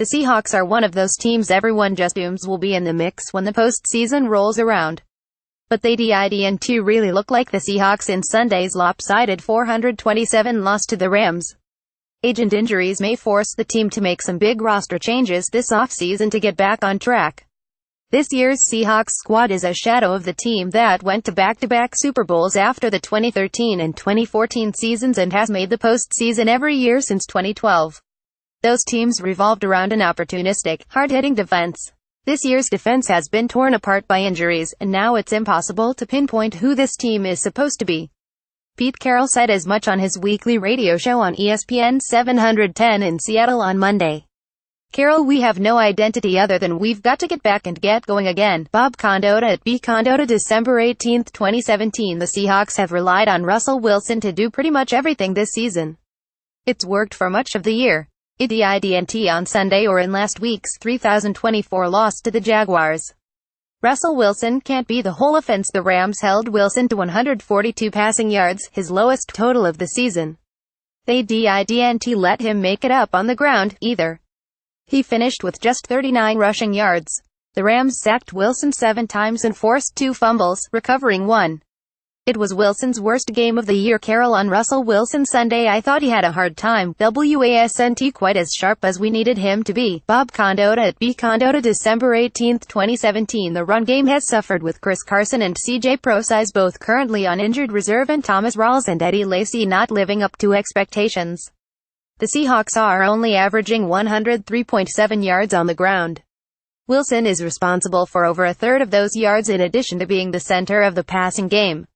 The Seahawks are one of those teams everyone just assumes will be in the mix when the postseason rolls around. But they didn't really look like the Seahawks in Sunday's lopsided 427 loss to the Rams. Agent injuries may force the team to make some big roster changes this offseason to get back on track. This year's Seahawks squad is a shadow of the team that went to back-to-back Super Bowls after the 2013 and 2014 seasons and has made the postseason every year since 2012. Those teams revolved around an opportunistic, hard-hitting defense. This year's defense has been torn apart by injuries, and now it's impossible to pinpoint who this team is supposed to be. Pete Carroll said as much on his weekly radio show on ESPN 710 in Seattle on Monday. "Carroll, we have no identity other than we've got to get back and get going again." Bob Condotta at B. Condotta, December 18, 2017. The Seahawks have relied on Russell Wilson to do pretty much everything this season. It's worked for much of the year. It didn't on Sunday or in last week's 2024 loss to the Jaguars. Russell Wilson can't be the whole offense. The Rams held Wilson to 142 passing yards, his lowest total of the season. They didn't let him make it up on the ground, either. He finished with just 39 rushing yards. The Rams sacked Wilson 7 times and forced 2 fumbles, recovering 1. It was Wilson's worst game of the year. Carroll on Russell Wilson Sunday: "I thought he had a hard time. Wasn't quite as sharp as we needed him to be." Bob Condotta at B. Condotta, December 18, 2017. The run game has suffered with Chris Carson and C.J. Prosise both currently on injured reserve and Thomas Rawls and Eddie Lacy not living up to expectations. The Seahawks are only averaging 103.7 yards on the ground. Wilson is responsible for over a third of those yards in addition to being the center of the passing game.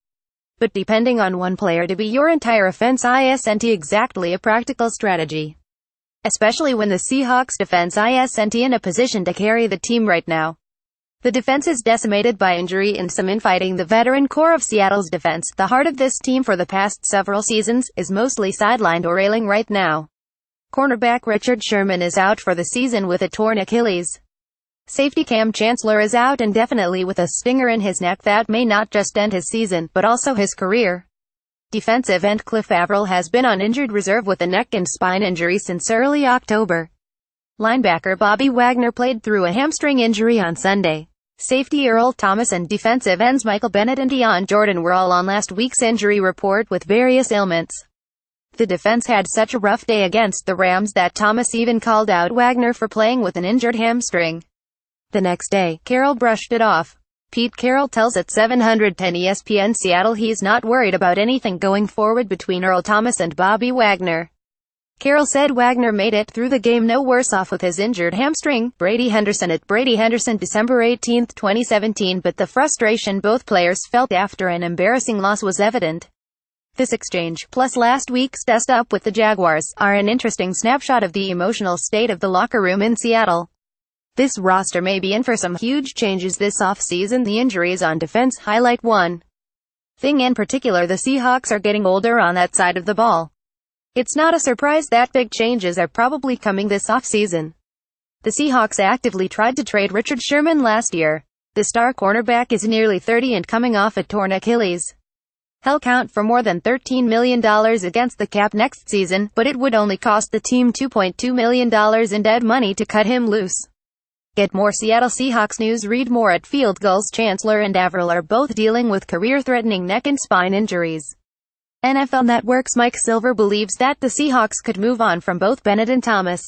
But depending on one player to be your entire offense isn't exactly a practical strategy. Especially when the Seahawks defense isn't in a position to carry the team right now. The defense is decimated by injury and some infighting. The veteran core of Seattle's defense, the heart of this team for the past several seasons, is mostly sidelined or ailing right now. Cornerback Richard Sherman is out for the season with a torn Achilles. Safety Cam Chancellor is out indefinitely with a stinger in his neck that may not just end his season, but also his career. Defensive end Cliff Avril has been on injured reserve with a neck and spine injury since early October. Linebacker Bobby Wagner played through a hamstring injury on Sunday. Safety Earl Thomas and defensive ends Michael Bennett and Dion Jordan were all on last week's injury report with various ailments. The defense had such a rough day against the Rams that Thomas even called out Wagner for playing with an injured hamstring. The next day, Carroll brushed it off. Pete Carroll tells at 710 ESPN Seattle he's not worried about anything going forward between Earl Thomas and Bobby Wagner. Carroll said Wagner made it through the game no worse off with his injured hamstring. Brady Henderson at Brady Henderson, December 18, 2017. But the frustration both players felt after an embarrassing loss was evident. This exchange, plus last week's dust-up with the Jaguars, are an interesting snapshot of the emotional state of the locker room in Seattle. This roster may be in for some huge changes this offseason. The injuries on defense highlight one thing in particular: the Seahawks are getting older on that side of the ball. It's not a surprise that big changes are probably coming this offseason. The Seahawks actively tried to trade Richard Sherman last year. The star cornerback is nearly 30 and coming off a torn Achilles. He'll count for more than $13 million against the cap next season, but it would only cost the team $2.2 million in dead money to cut him loose. Get more Seattle Seahawks news. Read more at Field Gulls. Chancellor and Avril are both dealing with career-threatening neck and spine injuries. NFL Network's Mike Silver believes that the Seahawks could move on from both Bennett and Thomas.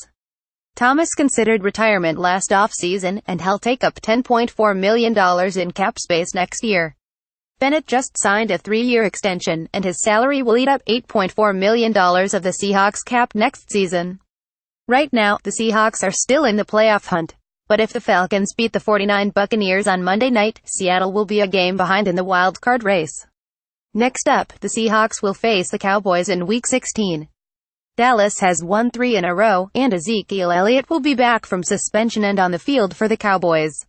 Thomas considered retirement last offseason, and he'll take up $10.4 million in cap space next year. Bennett just signed a 3-year extension, and his salary will eat up $8.4 million of the Seahawks cap next season. Right now, the Seahawks are still in the playoff hunt. But if the Falcons beat the 49 Buccaneers on Monday night, Seattle will be a game behind in the wild card race. Next up, the Seahawks will face the Cowboys in Week 16. Dallas has won 3 in a row, and Ezekiel Elliott will be back from suspension and on the field for the Cowboys.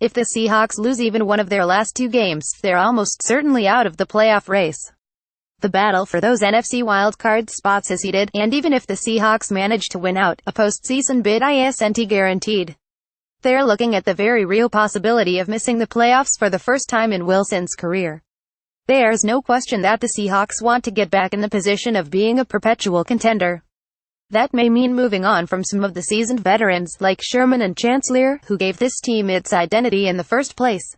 If the Seahawks lose even one of their last 2 games, they're almost certainly out of the playoff race. The battle for those NFC wildcard spots is heated, and even if the Seahawks manage to win out, a postseason bid isn't guaranteed. They're looking at the very real possibility of missing the playoffs for the first time in Wilson's career. There's no question that the Seahawks want to get back in the position of being a perpetual contender. That may mean moving on from some of the seasoned veterans, like Sherman and Chancellor, who gave this team its identity in the first place.